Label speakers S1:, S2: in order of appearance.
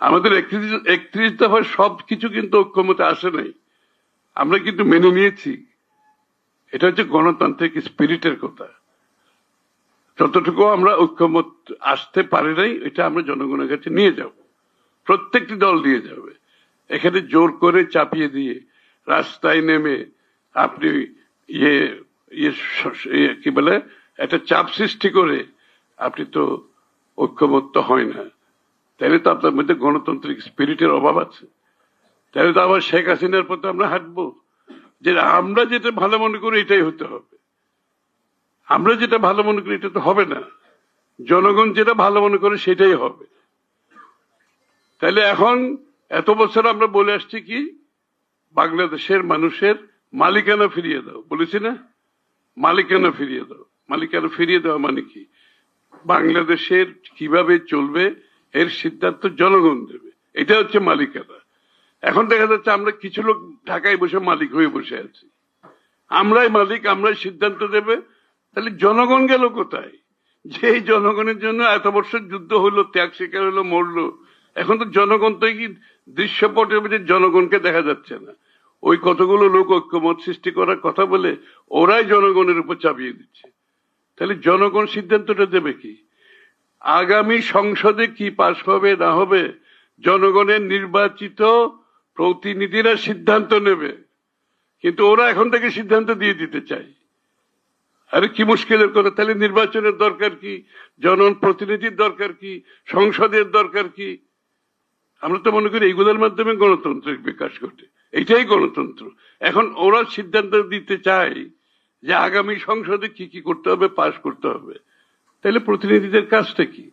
S1: আমাদের 31 দফার সবকিছু কিন্তু ঐক্যমতে আসে নাই, আমরা কিন্তু মেনে নিয়েছি। এটা হচ্ছে গণতান্ত্রিক স্পিরিটের কথা। যতটুকু আমরা ঐক্যমত আসতে পারি নাই, এটা আমরা জনগণের কাছে নিয়ে যাব, প্রত্যেকটি দল দিয়ে যাবে। এখানে জোর করে চাপিয়ে দিয়ে রাস্তায় নেমে আপনি কি বলে একটা চাপ সৃষ্টি করে আপনি তো ঐক্যমত্য হয় না। তাহলে তো আপনার মধ্যে গণতান্ত্রিক স্পিরিটের অভাব আছে। তাহলে তো আবার শেখ হাসিনার পথে আমরা হাঁটবো, যে আমরা যেটা ভালো মনে করি এটাই হতে হবে। আমরা যেটা ভালো মনে করি এটা তো হবে না, জনগণ যেটা ভালো মনে করে সেটাই হবে। তাহলে এখন এত বছর আমরা বলে আসছি কি, বাংলাদেশের মানুষের মালিকানা ফিরিয়ে দাও, বলেছি না? মালিকানা ফিরিয়ে দাও। মালিকানা ফিরিয়ে দেওয়া মানে কি? বাংলাদেশের কিভাবে চলবে এর সিদ্ধান্ত জনগণ দেবে, এটা হচ্ছে মালিকানা। এখন দেখা যাচ্ছে আমরা কিছু লোক ঢাকায় বসে মালিক হয়ে বসে আছি, আমরাই মালিক, আমরাই সিদ্ধান্ত দেবে। তাহলে জনগণ গেল কোথায়? যে জনগণের জন্য এত বছর যুদ্ধ হলো, ত্যাগ স্বীকার হলো, মরলো, এখন তো জনগণ তো কি দৃশ্যপটের মধ্যে জনগণকে দেখা যাচ্ছে না। ওই কতগুলো লোক ঐক্যমত সৃষ্টি করার কথা বলে ওরাই জনগণের উপর চাপিয়ে দিচ্ছে। তাহলে জনগণ সিদ্ধান্তটা দেবে কি? আগামী সংসদে কি পাশ হবে না হবে জনগণের নির্বাচিত প্রতিনিধিরা সিদ্ধান্ত নেবে, কিন্তু ওরা এখন থেকে সিদ্ধান্ত দিয়ে দিতে চায়। আরে কি মুশকিলের কথা! তাহলে নির্বাচনের দরকার কি? জনপ্রতিনিধির দরকার কি? সংসদের দরকার কি? আমরা তো মনে করি এগুলোর মাধ্যমে গণতন্ত্রের বিকাশ ঘটে, এটাই গণতন্ত্র। এখন ওরা সিদ্ধান্ত দিতে চায় যে আগামী সংসদে কি কি করতে হবে, পাশ করতে হবে। তাহলে প্রতিনিধিদের কাজটা কি?